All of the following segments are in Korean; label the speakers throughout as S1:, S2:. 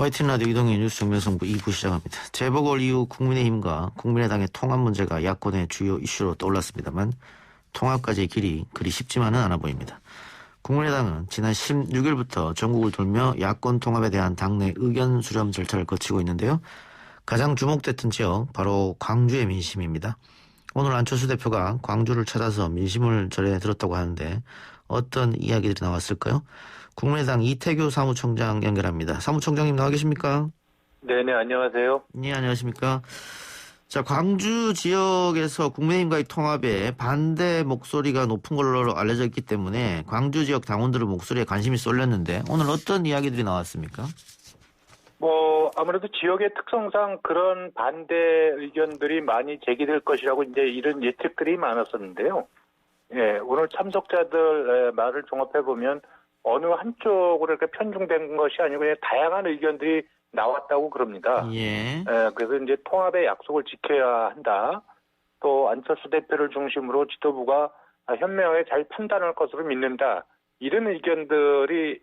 S1: YTN 라디오 이동의 뉴스 정면승부 2부 시작합니다. 재보궐 이후 국민의힘과 국민의당의 통합 문제가 야권의 주요 이슈로 떠올랐습니다만 통합까지의 길이 그리 쉽지만은 않아 보입니다. 국민의당은 지난 16일부터 전국을 돌며 야권 통합에 대한 당내 의견 수렴 절차를 거치고 있는데요. 가장 주목됐던 지역 바로 광주의 민심입니다. 오늘 안철수 대표가 광주를 찾아서 민심을 전해 들었다고 하는데 어떤 이야기들이 나왔을까요? 국민의당 이태규 사무총장 연결합니다. 사무총장님 나와 계십니까?
S2: 네네, 안녕하세요.
S1: 네, 안녕하십니까? 자, 광주 지역에서 국민의힘과의 통합에 반대 목소리가 높은 걸로 알려져 있기 때문에 광주 지역 당원들의 목소리에 관심이 쏠렸는데 오늘 어떤 이야기들이 나왔습니까?
S2: 아무래도 지역의 특성상 그런 반대 의견들이 많이 제기될 것이라고 이제 이런 예측들이 많았었는데요. 예, 오늘 참석자들 말을 종합해보면 어느 한쪽으로 이렇게 편중된 것이 아니고 그냥 다양한 의견들이 나왔다고 그럽니다.
S1: 예.
S2: 그래서 이제 통합의 약속을 지켜야 한다. 또 안철수 대표를 중심으로 지도부가 현명하게 잘 판단할 것으로 믿는다. 이런 의견들이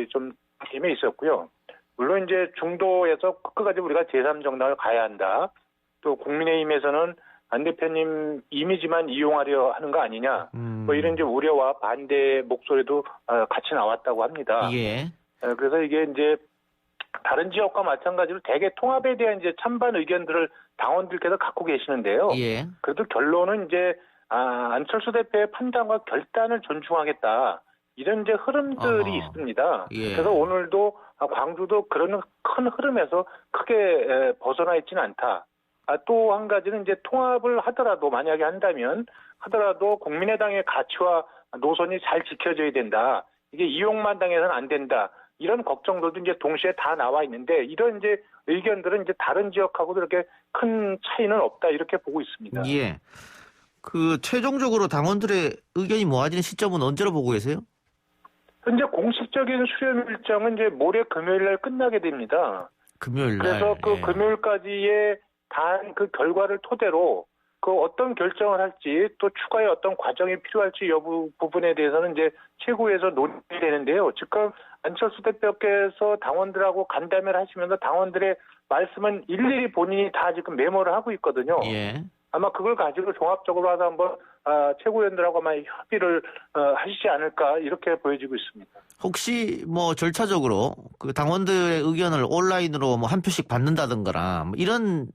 S2: 좀 힘에 있었고요. 물론 이제 중도에서 끝까지 우리가 제3정당을 가야 한다. 또 국민의힘에서는 안 대표님 이미지만 이용하려 하는 거 아니냐. 이런 이제 우려와 반대 목소리도 같이 나왔다고 합니다.
S1: 예.
S2: 그래서 이게 이제 다른 지역과 마찬가지로 대개 통합에 대한 이제 찬반 의견들을 당원들께서 갖고 계시는데요.
S1: 예.
S2: 그래도 결론은 이제 안철수 대표의 판단과 결단을 존중하겠다. 이런 이제 흐름들이 있습니다.
S1: 예.
S2: 그래서 오늘도 광주도 그런 큰 흐름에서 크게 벗어나 있지는 않다. 또 한 가지는 이제 통합을 하더라도 만약에 한다면 하더라도 국민의당의 가치와 노선이 잘 지켜져야 된다. 이게 이용만 당해서는 안 된다. 이런 걱정들도 이제 동시에 다 나와 있는데 이런 이제 의견들은 이제 다른 지역하고도 이렇게 큰 차이는 없다 이렇게 보고 있습니다.
S1: 예. 최종적으로 당원들의 의견이 모아지는 시점은 언제로 보고 계세요?
S2: 현재 공식적인 수렴 일정은 이제 모레 금요일 날 끝나게 됩니다.
S1: 금요일 날.
S2: 그래서 금요일까지의 단 그 결과를 토대로 그 어떤 결정을 할지 또 추가의 어떤 과정이 필요할지 여부 부분에 대해서는 이제 최고위에서 논의되는데요. 지금 안철수 대표께서 당원들하고 간담회를 하시면서 당원들의 말씀은 일일이 본인이 다 지금 메모를 하고 있거든요.
S1: 예.
S2: 아마 그걸 가지고 종합적으로 와서 한번 최고위원들하고 아마 협의를 하시지 않을까 이렇게 보여지고 있습니다.
S1: 혹시 절차적으로 그 당원들의 의견을 온라인으로 한 표씩 받는다든가 이런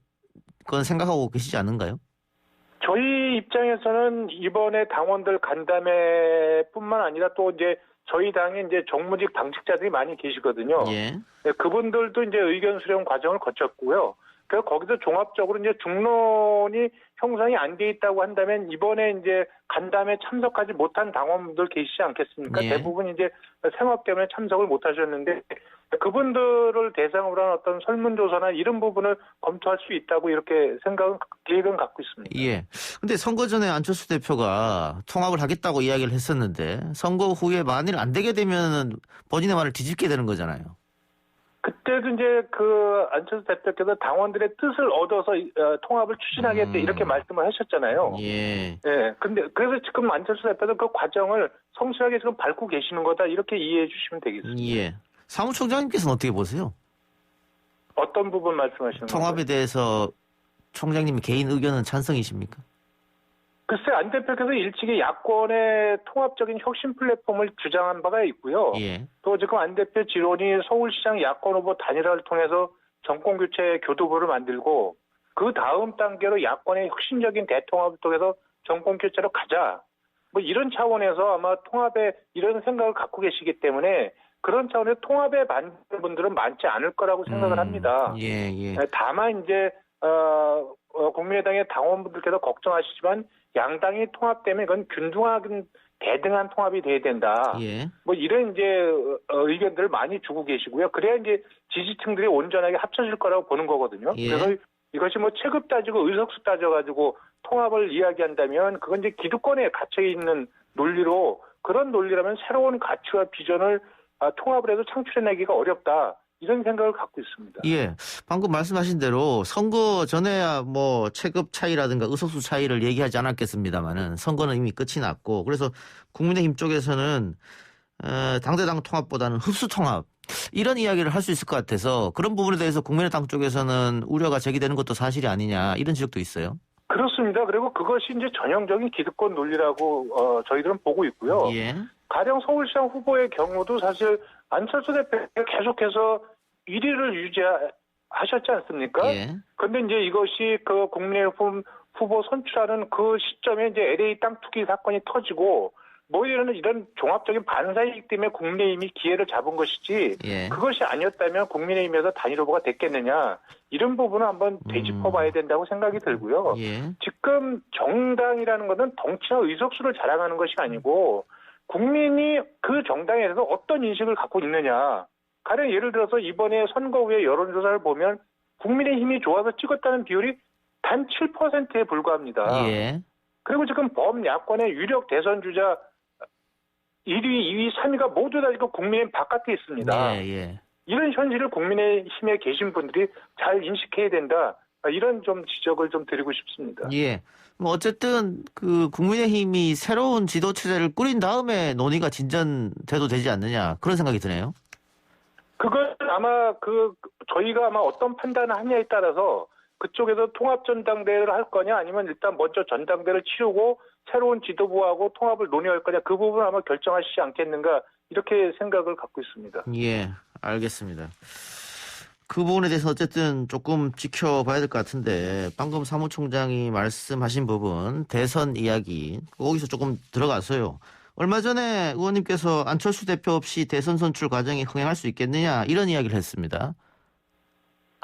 S1: 건 생각하고 계시지 않은가요?
S2: 저희 입장에서는 이번에 당원들 간담회뿐만 아니라 또 이제 저희 당에 이제 정무직 당직자들이 많이 계시거든요.
S1: 예.
S2: 네, 그분들도 이제 의견 수렴 과정을 거쳤고요. 그래서 거기서 종합적으로 이제 중론이 형성이 안 돼 있다고 한다면 이번에 이제 간담회 참석하지 못한 당원분들 계시지 않겠습니까?
S1: 예.
S2: 대부분 이제 생업 때문에 참석을 못 하셨는데 그분들을 대상으로 한 어떤 설문조사나 이런 부분을 검토할 수 있다고 이렇게 계획은 갖고 있습니다.
S1: 예. 근데 선거 전에 안철수 대표가 통합을 하겠다고 이야기를 했었는데 선거 후에 만일 안 되게 되면 본인의 말을 뒤집게 되는 거잖아요.
S2: 그때도 이제 그 안철수 대표께서 당원들의 뜻을 얻어서 통합을 추진하겠다 이렇게 말씀을 하셨잖아요.
S1: 예.
S2: 예. 근데 그래서 지금 안철수 대표도 그 과정을 성실하게 지금 밟고 계시는 거다 이렇게 이해해 주시면 되겠습니다.
S1: 예. 사무총장님께서는 어떻게 보세요?
S2: 어떤 부분 말씀하시는 거예요?
S1: 통합에 대해서 총장님 개인 의견은 찬성이십니까?
S2: 글쎄 안 대표께서 일찍이 야권의 통합적인 혁신 플랫폼을 주장한 바가 있고요.
S1: 예.
S2: 또 지금 안 대표 지론이 서울시장 야권 후보 단일화를 통해서 정권교체 교두보를 만들고 그 다음 단계로 야권의 혁신적인 대통합을 통해서 정권교체로 가자. 이런 차원에서 아마 통합에 이런 생각을 갖고 계시기 때문에 그런 차원에서 통합에 반대하는 분들은 많지 않을 거라고 생각을 합니다.
S1: 예, 예.
S2: 다만 이제 국민의당의 당원분들께서 걱정하시지만 양당이 통합되면 그건 균등한 대등한 통합이 돼야 된다.
S1: 예.
S2: 이런 이제 의견들을 많이 주고 계시고요. 그래야 이제 지지층들이 온전하게 합쳐질 거라고 보는 거거든요.
S1: 예.
S2: 그래서 이것이 체급 따지고 의석수 따져가지고 통합을 이야기한다면 그건 이제 기득권에 갇혀 있는 논리로 그런 논리라면 새로운 가치와 비전을 통합을 해서 창출해내기가 어렵다. 이런 생각을 갖고 있습니다.
S1: 예. 방금 말씀하신 대로 선거 전에야 체급 차이라든가 의석수 차이를 얘기하지 않았겠습니다만은 선거는 이미 끝이 났고 그래서 국민의힘 쪽에서는 당대당 통합보다는 흡수 통합 이런 이야기를 할 수 있을 것 같아서 그런 부분에 대해서 국민의당 쪽에서는 우려가 제기되는 것도 사실이 아니냐 이런 지적도 있어요.
S2: 그렇습니다. 그리고 그것이 이제 전형적인 기득권 논리라고 저희들은 보고 있고요.
S1: 예.
S2: 가령 서울시장 후보의 경우도 사실 안철수 대표가 계속해서 1위를 유지하셨지 않습니까?
S1: 예.
S2: 그런데 이제 이것이 그 국민의힘 후보 선출하는 그 시점에 이제 LA 땅 투기 사건이 터지고 뭐 이런 종합적인 반사이기 때문에 국민의힘이 기회를 잡은 것이지
S1: 예.
S2: 그것이 아니었다면 국민의힘에서 단일 후보가 됐겠느냐 이런 부분은 한번 되짚어봐야 된다고 생각이 들고요.
S1: 예.
S2: 지금 정당이라는 것은 덩치나 의석수를 자랑하는 것이 아니고 국민이 그 정당에 대해서 어떤 인식을 갖고 있느냐. 가령 예를 들어서 이번에 선거 후에 여론조사를 보면 국민의힘이 좋아서 찍었다는 비율이 단 7%에 불과합니다.
S1: 예.
S2: 그리고 지금 범야권의 유력 대선 주자 1위, 2위, 3위가 모두 다 지금 국민의힘 바깥에 있습니다.
S1: 예. 예.
S2: 이런 현실을 국민의힘에 계신 분들이 잘 인식해야 된다. 이런 좀 지적을 좀 드리고 싶습니다.
S1: 예. 뭐 어쨌든 그 국민의힘이 새로운 지도 체제를 꾸린 다음에 논의가 진전돼도 되지 않느냐 그런 생각이 드네요.
S2: 그건 아마 저희가 아마 어떤 판단을 하냐에 따라서 그쪽에서 통합전당대회를 할 거냐 아니면 일단 먼저 전당대회를 치르고 새로운 지도부하고 통합을 논의할 거냐 그 부분을 아마 결정하시지 않겠는가 이렇게 생각을 갖고 있습니다.
S1: 예, 알겠습니다. 그 부분에 대해서 어쨌든 조금 지켜봐야 될 것 같은데 방금 사무총장이 말씀하신 부분 대선 이야기 거기서 조금 들어가서요. 얼마 전에 의원님께서 안철수 대표 없이 대선 선출 과정이 흥행할 수 있겠느냐 이런 이야기를 했습니다.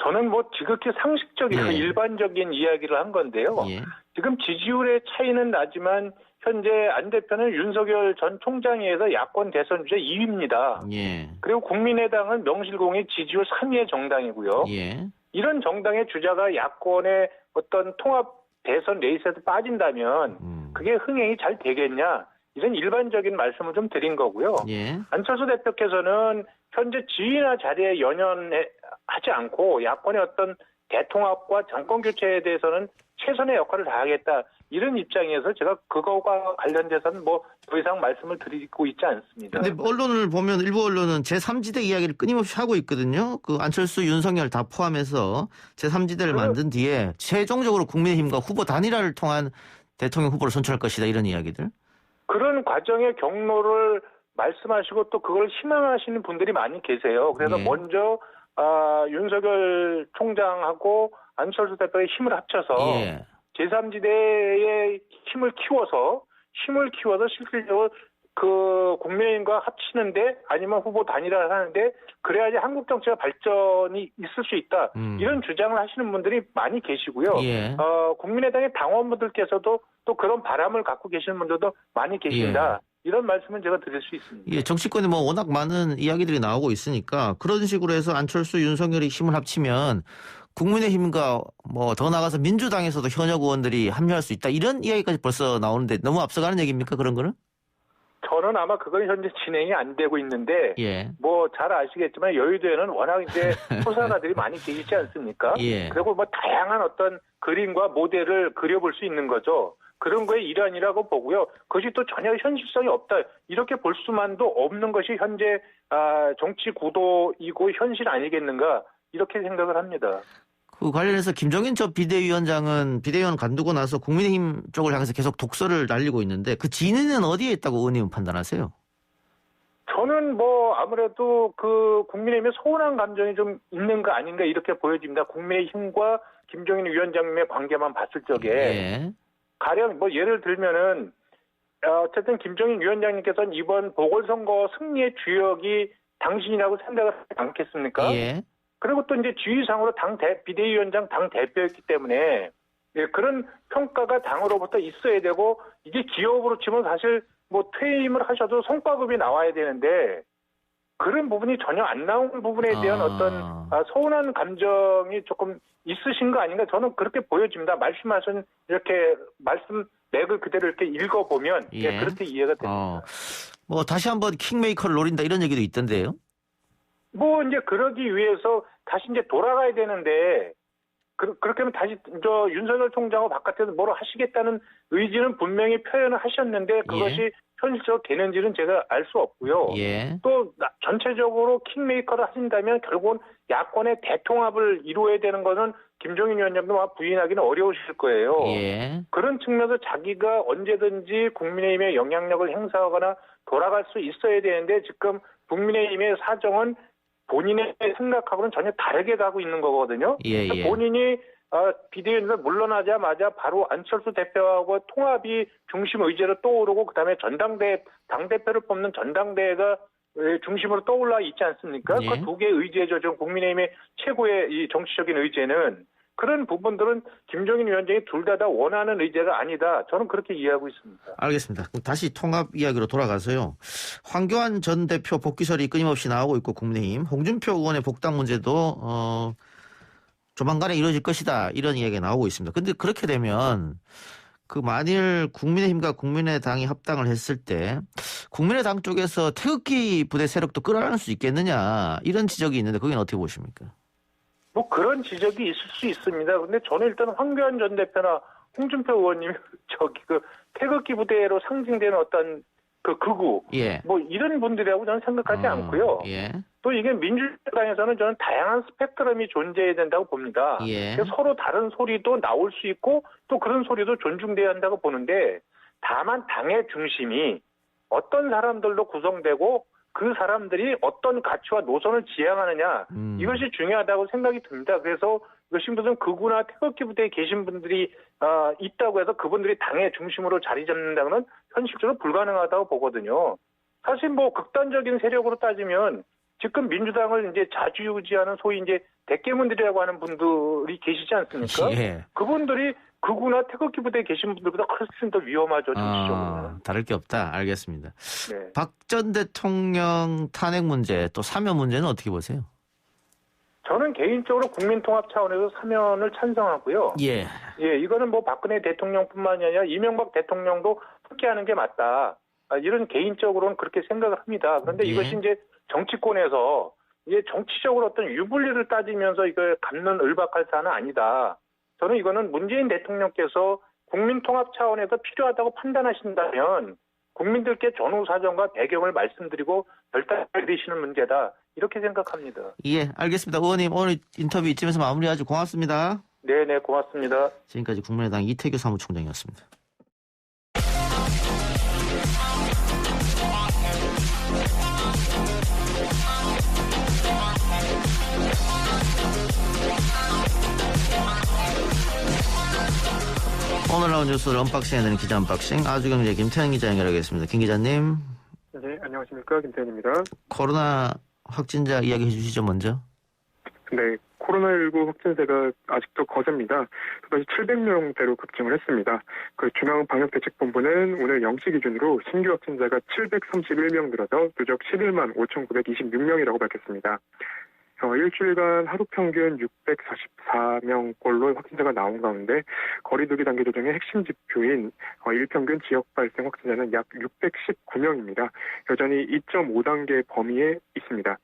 S2: 저는 뭐 지극히 상식적이고
S1: 예.
S2: 일반적인 이야기를 한 건데요.
S1: 예.
S2: 지금 지지율의 차이는 나지만 현재 안 대표는 윤석열 전 총장에 의해서 야권 대선 주자 2위입니다.
S1: 예.
S2: 그리고 국민의당은 명실공히 지지율 3위의 정당이고요.
S1: 예.
S2: 이런 정당의 주자가 야권의 어떤 통합 대선 레이스에서 빠진다면 그게 흥행이 잘 되겠냐 이런 일반적인 말씀을 좀 드린 거고요.
S1: 예.
S2: 안철수 대표께서는 현재 지위나 자리에 연연하지 않고 야권의 어떤 대통합과 정권 교체에 대해서는 최선의 역할을 다하겠다 이런 입장에서 제가 그거와 관련돼서는 뭐 더 이상 말씀을 드리고 있지 않습니다.
S1: 근데 언론을 보면 일부 언론은 제3지대 이야기를 끊임없이 하고 있거든요. 그 안철수, 윤석열 다 포함해서 제3지대를 만든 뒤에 최종적으로 국민의힘과 후보 단일화를 통한 대통령 후보를 선출할 것이다 이런 이야기들.
S2: 그런 과정의 경로를 말씀하시고 또 그걸 희망하시는 분들이 많이 계세요. 그래서
S1: 예.
S2: 먼저 윤석열 총장하고 안철수 대표의 힘을 합쳐서
S1: 예.
S2: 제3지대의 힘을 키워서 실질적으로 그 국민의힘과 합치는데 아니면 후보 단일화를 하는데 그래야지 한국 정치가 발전이 있을 수 있다. 이런 주장을 하시는 분들이 많이 계시고요.
S1: 예.
S2: 국민의당의 당원분들께서도 또 그런 바람을 갖고 계시는 분들도 많이 계신다. 이런 말씀은 제가 드릴 수 있습니다.
S1: 예, 정치권에 뭐 워낙 많은 이야기들이 나오고 있으니까 그런 식으로 해서 안철수, 윤석열이 힘을 합치면 국민의힘과 뭐 더 나가서 민주당에서도 현역 의원들이 합류할 수 있다. 이런 이야기까지 벌써 나오는데 너무 앞서가는 얘기입니까? 그런 거는?
S2: 저는 아마 그건 현재 진행이 안 되고 있는데
S1: 예.
S2: 뭐 잘 아시겠지만 여의도에는 워낙 이제 소사가들이 많이 계시지 않습니까?
S1: 예.
S2: 그리고 뭐 다양한 어떤 그림과 모델을 그려볼 수 있는 거죠. 그런 거의 일환이라고 보고요. 그것이 또 전혀 현실성이 없다. 이렇게 볼 수만도 없는 것이 현재 정치 구도이고 현실 아니겠는가 이렇게 생각을 합니다.
S1: 그 관련해서 김종인 전 비대위원장은 비대위원 관두고 나서 국민의힘 쪽을 향해서 계속 독서를 날리고 있는데 그 진위는 어디에 있다고 의원님은 판단하세요?
S2: 저는 뭐 아무래도 그 국민의힘의 서운한 감정이 좀 있는 거 아닌가 이렇게 보여집니다. 국민의힘과 김종인 위원장님의 관계만 봤을 적에
S1: 예.
S2: 가령 뭐 예를 들면은 어쨌든 김종인 위원장님께서는 이번 보궐선거 승리의 주역이 당신이라고 생각을 하지 않겠습니까?
S1: 예.
S2: 그리고 또 이제 지휘상으로 비대위원장 당 대표였기 때문에 그런 평가가 당으로부터 있어야 되고 이게 기업으로 치면 사실 뭐 퇴임을 하셔도 성과급이 나와야 되는데 그런 부분이 전혀 안 나온 부분에 대한 어떤 서운한 감정이 조금 있으신 거 아닌가 저는 그렇게 보여집니다. 말씀하신 이렇게 말씀 맥을 그대로 이렇게 읽어보면
S1: 예.
S2: 그렇게 이해가 됩니다.
S1: 뭐 다시 한번 킹메이커를 노린다 이런 얘기도 있던데요.
S2: 뭐 이제 그러기 위해서 다시 이제 돌아가야 되는데 그렇게 하면 다시 윤석열 총장하고 바깥에서 뭐로 하시겠다는 의지는 분명히 표현을 하셨는데 그것이
S1: 예.
S2: 현실적으로 되는지는 제가 알 수 없고요.
S1: 예.
S2: 또 전체적으로 킹메이커를 하신다면 결국은 야권의 대통합을 이루어야 되는 거는 김종인 위원장도 아마 부인하기는 어려우실 거예요.
S1: 예.
S2: 그런 측면에서 자기가 언제든지 국민의힘의 영향력을 행사하거나 돌아갈 수 있어야 되는데 지금 국민의힘의 사정은 본인의 생각하고는 전혀 다르게 가고 있는 거거든요.
S1: 예.
S2: 본인이 비대위에서 물러나자마자 바로 안철수 대표하고 통합이 중심 의제로 떠오르고 그다음에 전당대 당대표를 뽑는 전당대회가 중심으로 떠올라 있지 않습니까?
S1: 예.
S2: 그 두 개의 의제죠. 좀 국민의힘의 최고의 이 정치적인 의제는 그런 부분들은 김종인 위원장이 둘 다 원하는 의제가 아니다. 저는 그렇게 이해하고 있습니다.
S1: 알겠습니다. 그럼 다시 통합 이야기로 돌아가서요. 황교안 전 대표 복귀설이 끊임없이 나오고 있고 국민의힘 홍준표 의원의 복당 문제도 조만간에 이루어질 것이다. 이런 이야기가 나오고 있습니다. 근데 그렇게 되면 그 만일 국민의힘과 국민의당이 합당을 했을 때 국민의당 쪽에서 태극기 부대 세력도 끌어안을 수 있겠느냐 이런 지적이 있는데 거기는 어떻게 보십니까?
S2: 뭐 그런 지적이 있을 수 있습니다. 근데 저는 일단 황교안 전 대표나 홍준표 의원님이 태극기 부대로 상징되는 어떤 그 극우
S1: 예.
S2: 뭐 이런 분들이라고 저는 생각하지 않고요.
S1: 예.
S2: 또 이게 민주당에서는 저는 다양한 스펙트럼이 존재해야 된다고 봅니다.
S1: 예.
S2: 서로 다른 소리도 나올 수 있고 또 그런 소리도 존중돼야 한다고 보는데 다만 당의 중심이 어떤 사람들로 구성되고 그 사람들이 어떤 가치와 노선을 지향하느냐 이것이 중요하다고 생각이 듭니다. 그래서 이것이 무슨 극우나 태극기 부대에 계신 분들이 있다고 해서 그분들이 당의 중심으로 자리 잡는다는 건 현실적으로 불가능하다고 보거든요. 사실 뭐 극단적인 세력으로 따지면 지금 민주당을 이제 좌지우지하는 소위 이제 대깨문들이라고 하는 분들이 계시지 않습니까?
S1: 예.
S2: 그분들이 극우나 태극기 부대에 계신 분들보다 훨씬 더 위험하죠, 정치적으로는.
S1: 다를 게 없다. 알겠습니다.
S2: 네.
S1: 박 전 대통령 탄핵 문제 또 사면 문제는 어떻게 보세요?
S2: 저는 개인적으로 국민통합 차원에서 사면을 찬성하고요.
S1: 예.
S2: 예, 이거는 뭐 박근혜 대통령뿐만이 아니라 이명박 대통령도 함께하는 게 맞다. 이런 개인적으로는 그렇게 생각을 합니다. 그런데
S1: 예.
S2: 이것이 이제 정치권에서 이제 정치적으로 어떤 유불리를 따지면서 이걸 갖는 을박할 사안은 아니다. 저는 이거는 문재인 대통령께서 국민통합 차원에서 필요하다고 판단하신다면 국민들께 전후 사정과 배경을 말씀드리고 결단을 내리시는 문제다. 이렇게 생각합니다.
S1: 예, 알겠습니다. 의원님 오늘 인터뷰 이쯤에서 마무리하죠. 고맙습니다.
S2: 네, 고맙습니다.
S1: 지금까지 국민의당 이태규 사무총장이었습니다. 오늘 나온 뉴스를 언박싱해드리는 기자 언박싱 아주경제 김태현 기자 연결하겠습니다. 김 기자님.
S3: 네, 안녕하십니까. 김태현입니다.
S1: 코로나 확진자 이야기 해주시죠 먼저.
S3: 네, 코로나19 확진세가 아직도 거셉니다. 또다시 700명대로 급증을 했습니다. 그 중앙방역대책본부는 오늘 0시 기준으로 신규 확진자가 731명 늘어서 누적 11만 5,926명이라고 밝혔습니다. 일주일간 하루 평균 644명꼴로 확진자가 나온 가운데 거리두기 단계 조정의 핵심 지표인 일평균 지역 발생 확진자는 약 619명입니다. 여전히 2.5단계 범위에 있습니다.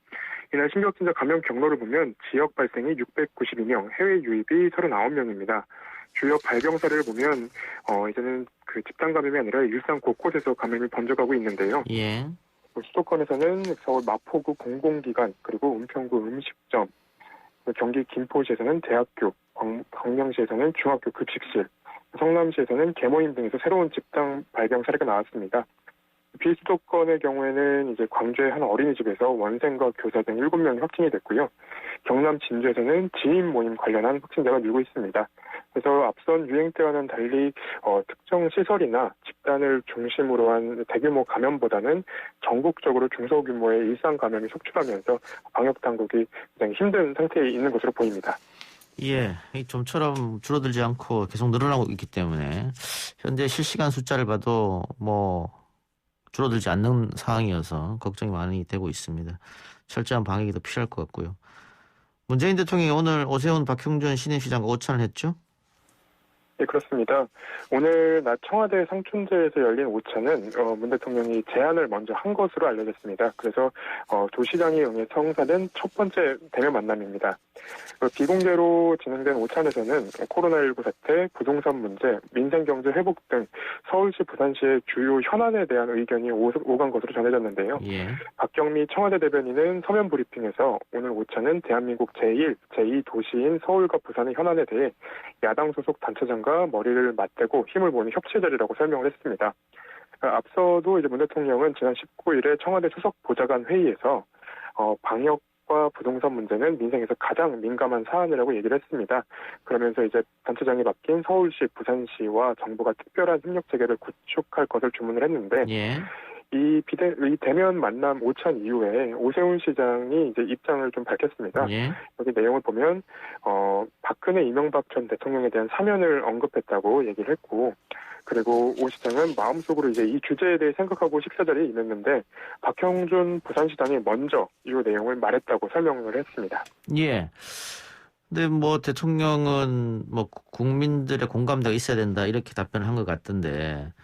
S3: 이날 신규 확진자 감염 경로를 보면 지역 발생이 692명, 해외 유입이 39명입니다. 주요 발병 사례를 보면 이제는 그 집단 감염이 아니라 일상 곳곳에서 감염이 번져가고 있는데요.
S1: 예.
S3: 수도권에서는 서울 마포구 공공기관, 그리고 은평구 음식점, 경기 김포시에서는 대학교, 광명시에서는 중학교 급식실, 성남시에서는 계모임 등에서 새로운 집단 발병 사례가 나왔습니다. 비수도권의 경우에는 이제 광주의 한 어린이집에서 원생과 교사 등 7명이 확진이 됐고요. 경남 진주에서는 지인 모임 관련한 확진자가 늘고 있습니다. 그래서 앞선 유행 때와는 달리 특정 시설이나 집단을 중심으로 한 대규모 감염보다는 전국적으로 중소규모의 일상 감염이 속출하면서 방역 당국이 굉장히 힘든 상태에 있는 것으로 보입니다.
S1: 예, 좀처럼 줄어들지 않고 계속 늘어나고 있기 때문에 현재 실시간 숫자를 봐도 줄어들지 않는 상황이어서 걱정이 많이 되고 있습니다. 철저한 방역이 더 필요할 것 같고요. 문재인 대통령이 오늘 오세훈, 박형준 신임시장과 오찬을 했죠?
S3: 네, 그렇습니다. 오늘 낮 청와대 상춘제에서 열린 오찬은 문 대통령이 제안을 먼저 한 것으로 알려졌습니다. 그래서 두 시장이 응해 성사된 첫 번째 대면 만남입니다. 비공개로 진행된 오찬에서는 코로나19 사태, 부동산 문제, 민생경제 회복 등 서울시, 부산시의 주요 현안에 대한 의견이 오간 것으로 전해졌는데요.
S1: 예.
S3: 박경미 청와대 대변인은 서면 브리핑에서 오늘 오찬은 대한민국 제1, 제2 도시인 서울과 부산의 현안에 대해 야당 소속 단체장과 머리를 맞대고 힘을 모으는 협치 자리라고 설명을 했습니다. 앞서도 이제 문 대통령은 지난 19일에 청와대 수석 보좌관 회의에서 방역과 부동산 문제는 민생에서 가장 민감한 사안이라고 얘기를 했습니다. 그러면서 이제 단체장이 바뀐 서울시, 부산시와 정부가 특별한 협력 체계를 구축할 것을 주문을 했는데
S1: 예.
S3: 이 대면 만남 오찬 이후에 오세훈 시장이 이제 입장을 좀 밝혔습니다.
S1: 예.
S3: 여기 내용을 보면 박근혜, 이명박 전 대통령에 대한 사면을 언급했다고 얘기를 했고, 그리고 오 시장은 마음속으로 이제 이 주제에 대해 생각하고 식사 자리에 임했는데 박형준 부산시장이 먼저 이 내용을 말했다고 설명을 했습니다.
S1: 예. 근데 뭐 대통령은 뭐 국민들의 공감대가 있어야 된다 이렇게 답변을 한 것 같던데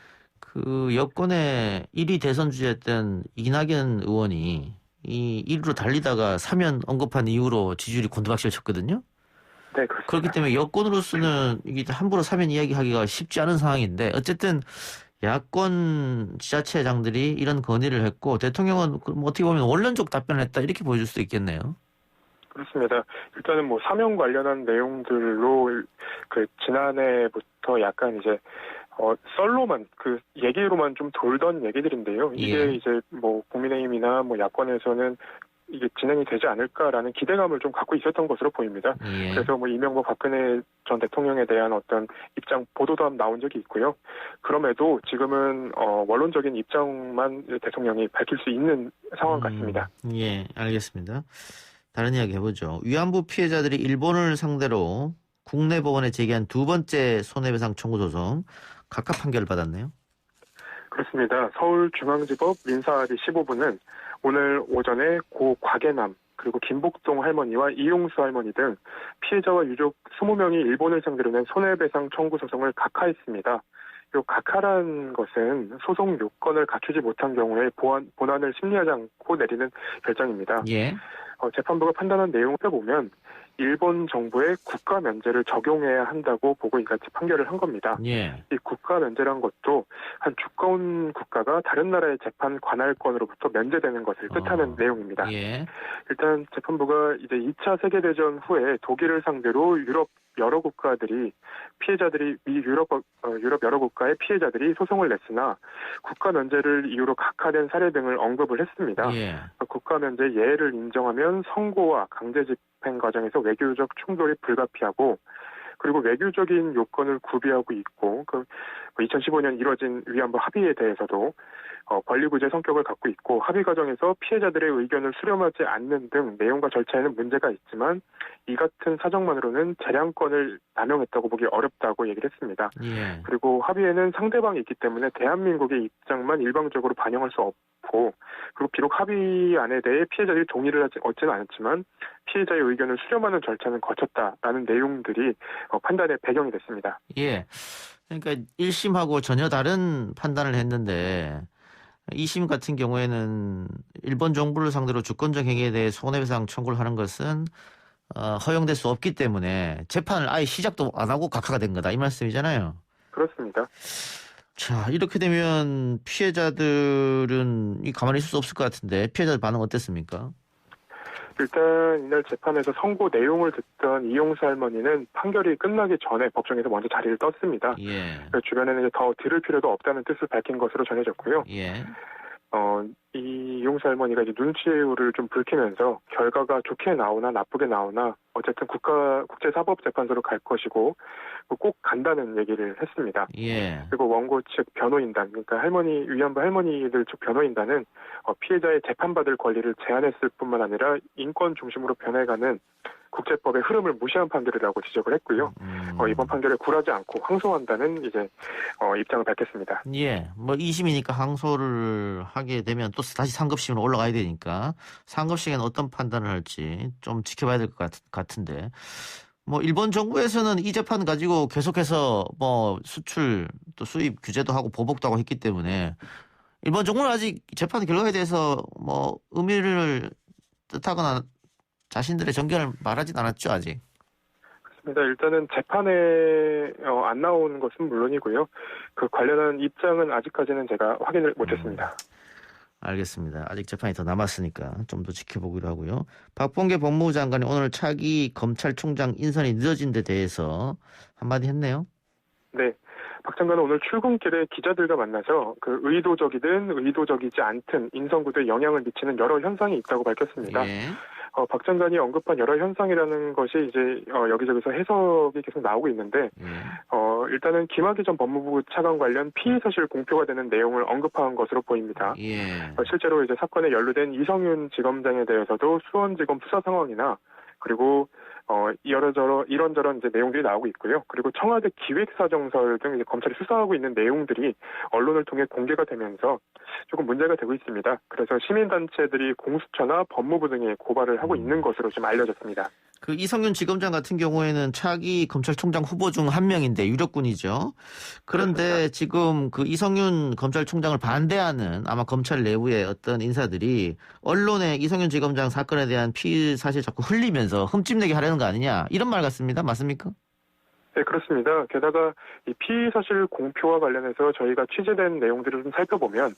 S1: 그 여권의 1위 대선 주자였던 이낙연 의원이 이 1위로 달리다가 사면 언급한 이후로 지지율이 곤두박질 쳤거든요.
S3: 네, 그렇습니다.
S1: 그렇기 때문에 여권으로서는 이게 함부로 사면 이야기하기가 쉽지 않은 상황인데 어쨌든 야권 지자체장들이 이런 건의를 했고 대통령은 뭐 어떻게 보면 원론적 답변을 했다 이렇게 보여줄 수도 있겠네요.
S3: 그렇습니다. 일단은 뭐 사면 관련한 내용들로 그 지난해부터 약간 이제 썰로만 그 얘기로만 좀 돌던 얘기들인데요. 이게
S1: 예.
S3: 이제 뭐 국민의힘이나 뭐 야권에서는 이게 진행이 되지 않을까라는 기대감을 좀 갖고 있었던 것으로 보입니다.
S1: 예.
S3: 그래서 뭐 이명박 박근혜 전 대통령에 대한 어떤 입장 보도도 나온 적이 있고요. 그럼에도 지금은 원론적인 입장만 대통령이 밝힐 수 있는 상황 같습니다.
S1: 예, 알겠습니다. 다른 이야기 해보죠. 위안부 피해자들이 일본을 상대로 국내 법원에 제기한 두 번째 손해배상 청구 소송 각각 판결을 받았네요.
S3: 그렇습니다. 서울중앙지법 민사합의 15부는 오늘 오전에 고 곽예남 그리고 김복동 할머니와 이용수 할머니 등 피해자와 유족 20명이 일본을 상대로 낸 손해배상 청구 소송을 각하했습니다. 이 각하란 것은 소송 요건을 갖추지 못한 경우에 본안을 심리하지 않고 내리는 결정입니다.
S1: 예.
S3: 재판부가 판단한 내용을 보면 일본 정부의 국가 면제를 적용해야 한다고 보고 이같이 판결을 한 겁니다.
S1: 예.
S3: 이 국가 면제란 것도 한 주권 국가가 다른 나라의 재판 관할권으로부터 면제되는 것을 뜻하는 내용입니다.
S1: 예.
S3: 일단 재판부가 이제 2차 세계대전 후에 독일을 상대로 유럽 여러 국가들이 피해자들이 유럽 여러 국가의 피해자들이 소송을 냈으나 국가 면제를 이유로 각하된 사례 등을 언급을 했습니다.
S1: 예.
S3: 국가 면제 예외를 인정하면 선고와 강제 집행 과정에서 외교적 충돌이 불가피하고 그리고 외교적인 요건을 구비하고 있고 2015년 이뤄진 위안부 합의에 대해서도 권리구제 성격을 갖고 있고 합의 과정에서 피해자들의 의견을 수렴하지 않는 등 내용과 절차에는 문제가 있지만 이 같은 사정만으로는 재량권을 남용했다고 보기 어렵다고 얘기를 했습니다.
S1: 예.
S3: 그리고 합의에는 상대방이 있기 때문에 대한민국의 입장만 일방적으로 반영할 수 없고 그리고 비록 합의안에 대해 피해자들이 동의를 얻지는 않았지만 피해자의 의견을 수렴하는 절차는 거쳤다라는 내용들이 판단의 배경이 됐습니다.
S1: 예. 그러니까 1심하고 전혀 다른 판단을 했는데 2심 같은 경우에는 일본 정부를 상대로 주권적 행위에 대해 손해배상 청구를 하는 것은 허용될 수 없기 때문에 재판을 아예 시작도 안 하고 각하가 된 거다 이 말씀이잖아요.
S3: 그렇습니다.
S1: 자, 이렇게 되면 피해자들은 가만히 있을 수 없을 것 같은데 피해자들 반응 어땠습니까?
S3: 일단 이날 재판에서 선고 내용을 듣던 이용수 할머니는 판결이 끝나기 전에 법정에서 먼저 자리를 떴습니다.
S1: 예.
S3: 주변에는 이제 더 들을 필요도 없다는 뜻을 밝힌 것으로 전해졌고요.
S1: 예.
S3: 이 이용수 할머니가 이제 눈치를 좀 붉히면서 결과가 좋게 나오나 나쁘게 나오나 어쨌든 국제사법재판소로 갈 것이고 꼭 간다는 얘기를 했습니다.
S1: 예.
S3: 그리고 원고 측 변호인단, 그러니까 위안부 할머니들 측 변호인단은 피해자의 재판받을 권리를 제한했을 뿐만 아니라 인권 중심으로 변해가는 국제법의 흐름을 무시한 판결이라고 지적을 했고요. 이번 판결에 굴하지 않고 항소한다는 이제 입장을 밝혔습니다.
S1: 예. 뭐 2심이니까 항소를 하게 되면 또 다시 상급심으로 올라가야 되니까 상급심에는 어떤 판단을 할지 좀 지켜봐야 될 것 같은데. 뭐 일본 정부에서는 이 재판 가지고 계속해서 뭐 수출 또 수입 규제도 하고 보복도 하고 했기 때문에 일본 정부는 아직 재판 결과에 대해서 뭐 의미를 뜻하거나 자신들의 정견을 말하진 않았죠, 아직.
S3: 일단은 재판에 안 나온 것은 물론이고요. 그 관련한 입장은 아직까지는 제가 확인을 못했습니다.
S1: 알겠습니다. 아직 재판이 더 남았으니까 좀 더 지켜보기로 하고요. 박범계 법무부 장관이 오늘 차기 검찰총장 인선이 늦어진 데 대해서 한마디 했네요.
S3: 네. 박 장관은 오늘 출근길에 기자들과 만나서 그 의도적이든 의도적이지 않든 인선구도에 영향을 미치는 여러 현상이 있다고 밝혔습니다.
S1: 예.
S3: 박 장관이 언급한 여러 현상이라는 것이 이제 여기저기서 해석이 계속 나오고 있는데 일단은 김학의 전 법무부 차관 관련 피의 사실 공표가 되는 내용을 언급한 것으로 보입니다.
S1: 예.
S3: 실제로 이제 사건에 연루된 이성윤 지검장에 대해서도 수원지검 수사 상황이나 그리고 이런저런 이제 내용들이 나오고 있고요. 그리고 청와대 기획사정설 등 이제 검찰이 수사하고 있는 내용들이 언론을 통해 공개가 되면서 조금 문제가 되고 있습니다. 그래서 시민단체들이 공수처나 법무부 등에 고발을 하고 있는 것으로 지금 알려졌습니다.
S1: 그 이성윤 지검장 같은 경우에는 차기 검찰총장 후보 중 한 명인데 유력군이죠. 그런데
S3: 그렇습니다.
S1: 지금 그 이성윤 검찰총장을 반대하는 아마 검찰 내부의 어떤 인사들이 언론에 이성윤 지검장 사건에 대한 피의 사실 자꾸 흘리면서 흠집내게 하려는 거 아니냐 이런 말 같습니다. 맞습니까?
S3: 네, 그렇습니다. 게다가 이 피의 사실 공표와 관련해서 저희가 취재된 내용들을 좀 살펴보면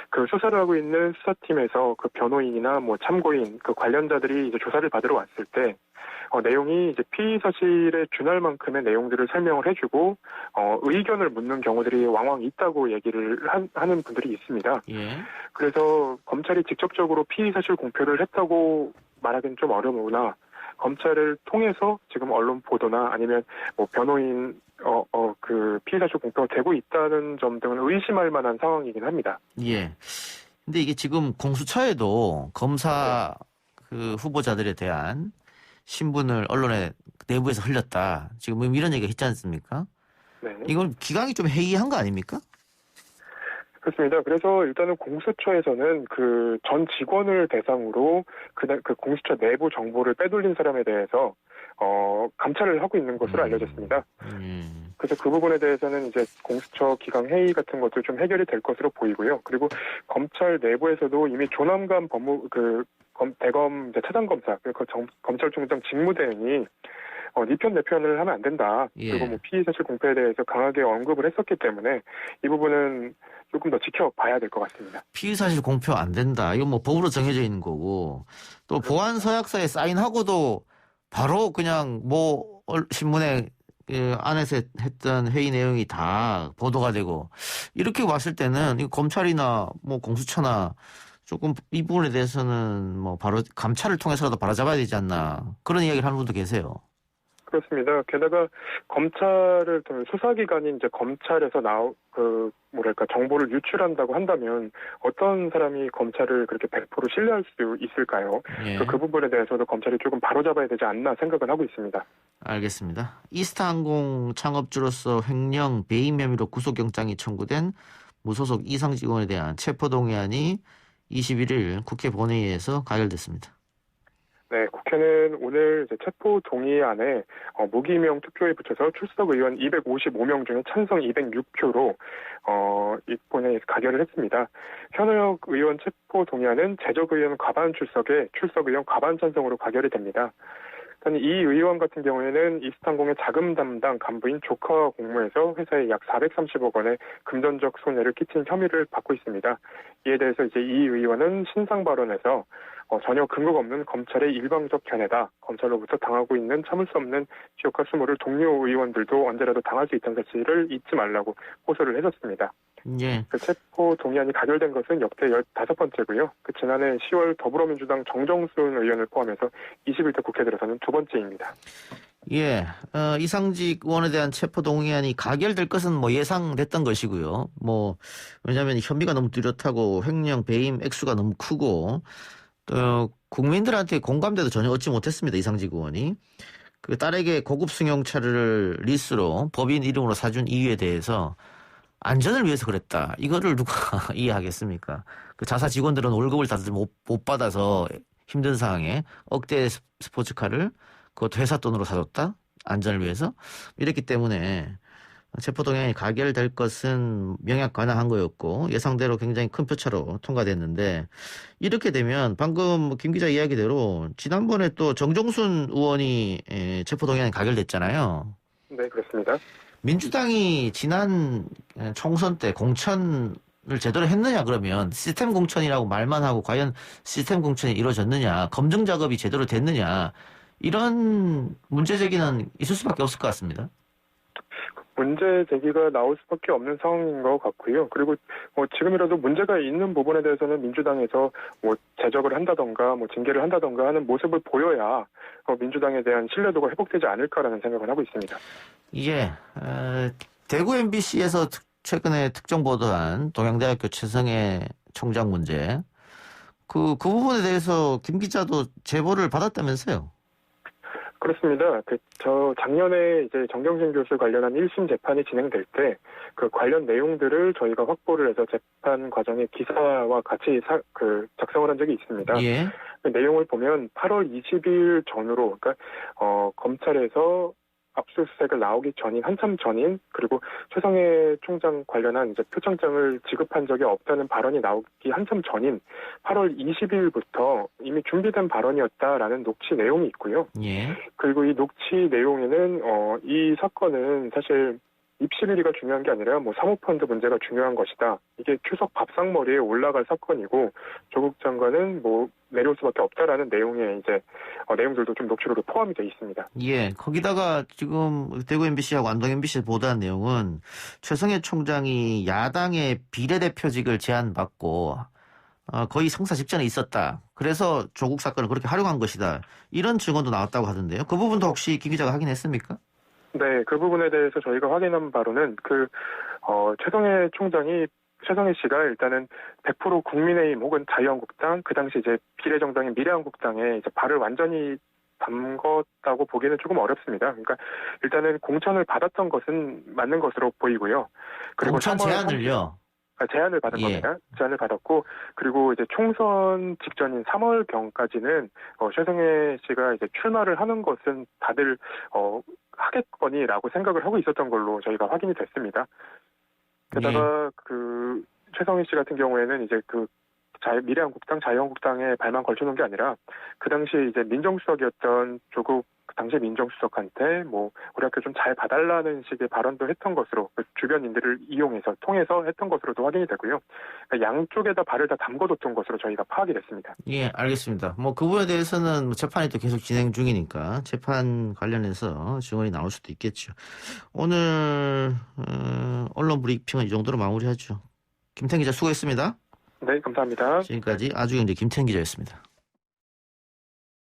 S3: 그 수사를 하고 있는 수사팀에서 그 변호인이나 뭐 참고인 그 관련자들이 이제 조사를 받으러 왔을 때 내용이 이제 피의 사실에 준할 만큼의 내용들을 설명을 해주고 의견을 묻는 경우들이 왕왕 있다고 얘기를 하는 분들이 있습니다.
S1: 예.
S3: 그래서 검찰이 직접적으로 피의 사실 공표를 했다고 말하기는 좀 어려우나 검찰을 통해서 지금 언론 보도나 아니면 뭐 변호인 그 피의 사실 공표가 되고 있다는 점 등을 의심할 만한 상황이긴 합니다.
S1: 예. 근데 이게 지금 공수처에도 검사 그 후보자들에 대한 신분을 언론에 내부에서 흘렸다. 지금 이런 얘기가 있지 않습니까?
S3: 네.
S1: 이건 기강이 좀 해이한 거 아닙니까?
S3: 그렇습니다. 그래서 일단은 공수처에서는 그 전 직원을 대상으로 그 공수처 내부 정보를 빼돌린 사람에 대해서 감찰을 하고 있는 것으로 알려졌습니다. 그래서 그 부분에 대해서는 이제 공수처 기강 회의 같은 것도 좀 해결이 될 것으로 보이고요. 그리고 검찰 내부에서도 이미 조남관 대검 차장검사 그리고 검찰총장 직무대행이 네 편 내 편을 하면 안 된다.
S1: 예.
S3: 그리고 뭐 피의 사실 공표에 대해서 강하게 언급을 했었기 때문에 이 부분은 조금 더 지켜봐야 될 것 같습니다. 피의
S1: 사실 공표 안 된다. 이건 뭐 법으로 정해져 있는 거고 또 보안 서약서에 사인하고도 바로 그냥 뭐 신문에 안에서 했던 회의 내용이 다 보도가 되고 이렇게 봤을 때는 이 검찰이나 뭐 공수처나 조금 이 부분에 대해서는 뭐 바로 감찰을 통해서라도 바로잡아야 되지 않나 그런 이야기를 하는 분도 계세요.
S3: 그렇습니다. 게다가 검찰을 수사기관인 이제 검찰에서 정보를 유출한다고 한다면 어떤 사람이 검찰을 그렇게 100% 신뢰할 수 있을까요?
S1: 예.
S3: 그 부분에 대해서도 검찰이 조금 바로잡아야 되지 않나 생각은 하고 있습니다.
S1: 알겠습니다. 이스타항공 창업주로서 횡령 배임 혐의로 구속영장이 청구된 무소속 이상 직원에 대한 체포동의안이 21일 국회 본회의에서 가결됐습니다.
S3: 네, 국회는 오늘 이제 체포 동의안에 무기명 투표에 붙여서 출석 의원 255명 중에 찬성 206표로 이 본회의에서 가결을 했습니다. 현역 의원 체포 동의안은 재적 의원 과반 출석에 출석 의원 과반 찬성으로 가결이 됩니다. 이 의원 같은 경우에는 이스타항공의 자금 담당 간부인 조커 공모에서 회사에 약 430억 원의 금전적 손해를 끼친 혐의를 받고 있습니다. 이에 대해서 이제 이 의원은 신상 발언에서 전혀 근거가 없는 검찰의 일방적 견해다. 검찰로부터 당하고 있는 참을 수 없는 지옥과 수모를 동료 의원들도 언제라도 당할 수 있다는 사실을 잊지 말라고 호소를 해줬습니다.
S1: 예.
S3: 그 체포 동의안이 가결된 것은 역대 15번째고요. 그 지난해 10월 더불어민주당 정정순 의원을 포함해서 21대 국회 들어서는 두 번째입니다.
S1: 예, 이상직 의원에 대한 체포 동의안이 가결될 것은 뭐 예상됐던 것이고요. 뭐 왜냐하면 혐의가 너무 뚜렷하고 횡령 배임 액수가 너무 크고 또 국민들한테 공감대도 전혀 얻지 못했습니다. 이상직 의원이 그 딸에게 고급 승용차를 리스로 법인 이름으로 사준 이유에 대해서 안전을 위해서 그랬다. 이거를 누가 이해하겠습니까? 그 자사 직원들은 월급을 다들 못 받아서 힘든 상황에 억대 스포츠카를 그것도 회사 돈으로 사줬다? 안전을 위해서? 이랬기 때문에 체포동향이 가결될 것은 명약 관화한 거였고 예상대로 굉장히 큰 표차로 통과됐는데 이렇게 되면 방금 김 기자 이야기대로 지난번에 또 정종순 의원이 체포동향이 가결됐잖아요.
S3: 네, 그렇습니다.
S1: 민주당이 지난 총선 때 공천을 제대로 했느냐 그러면 시스템 공천이라고 말만 하고 과연 시스템 공천이 이루어졌느냐 검증 작업이 제대로 됐느냐 이런 문제 제기는 있을 수밖에 없을 것 같습니다.
S3: 문제 제기가 나올 수밖에 없는 상황인 것 같고요. 그리고 지금이라도 문제가 있는 부분에 대해서는 민주당에서 제적을 한다던가 징계를 한다던가 하는 모습을 보여야 민주당에 대한 신뢰도가 회복되지 않을까라는 생각을 하고 있습니다.
S1: 예, 대구 MBC에서 최근에 특정 보도한 동양대학교 최성해 총장 문제 그 부분에 대해서 김 기자도 제보를 받았다면서요?
S3: 그렇습니다. 작년에 이제 정경심 교수 관련한 1심 재판이 진행될 때 그 관련 내용들을 저희가 확보를 해서 재판 과정에 기사와 같이 작성을 한 적이 있습니다.
S1: 예.
S3: 그 내용을 보면 8월 20일 전후로, 그러니까 검찰에서 압수수색을 나오기 전인, 한참 전인, 그리고 최성해 총장 관련한 이제 표창장을 지급한 적이 없다는 발언이 나오기 한참 전인 8월 20일부터 이미 준비된 발언이었다라는 녹취 내용이 있고요.
S1: 예.
S3: 그리고 이 녹취 내용에는 이 사건은 사실 입시비리가 중요한 게 아니라 사모펀드 문제가 중요한 것이다. 이게 추석 밥상머리에 올라갈 사건이고 조국 장관은 내려올 수밖에 없다라는 내용의 이제 내용들도 좀 녹취록에 포함이 되어 있습니다.
S1: 예, 거기다가 지금 대구 MBC하고 안동 MBC 보도한 내용은 최성해 총장이 야당의 비례대표직을 제안받고 거의 성사 직전에 있었다. 그래서 조국 사건을 그렇게 활용한 것이다. 이런 증언도 나왔다고 하던데요. 그 부분도 혹시 김 기자가 확인했습니까?
S3: 네, 그 부분에 대해서 저희가 확인한 바로는 최성해 씨가 일단은 100% 국민의힘 혹은 자유한국당, 그 당시 이제 비례정당인 미래한국당에 이제 발을 완전히 담궜다고 보기는 조금 어렵습니다. 그러니까 일단은 공천을 받았던 것은 맞는 것으로 보이고요. 그리고
S1: 공천 제안을요?
S3: 제안을 받은 겁니다. 제안을 받았고, 그리고 이제 총선 직전인 3월경까지는 최성해 씨가 이제 출마를 하는 것은 다들 하겠거니라고 생각을 하고 있었던 걸로 저희가 확인이 됐습니다. 게다가 최성해 씨 같은 경우에는 이제 미래한국당, 자유한국당에 발만 걸쳐놓은 게 아니라 그 당시 이제 민정수석이었던 조국 당시 민정수석한테 우리 학교 좀 잘 봐달라는 식의 발언도 했던 것으로 주변인들을 통해서 했던 것으로도 확인이 되고요. 그러니까 양쪽에다 발을 다 담궈뒀던 것으로 저희가 파악이 됐습니다.
S1: 예, 알겠습니다. 그 부분에 대해서는 재판이 또 계속 진행 중이니까 재판 관련해서 증언이 나올 수도 있겠죠. 오늘 언론 브리핑은 이 정도로 마무리하죠. 김태형 기자 수고했습니다.
S3: 네, 감사합니다.
S1: 지금까지 아주경제 김태형 기자였습니다.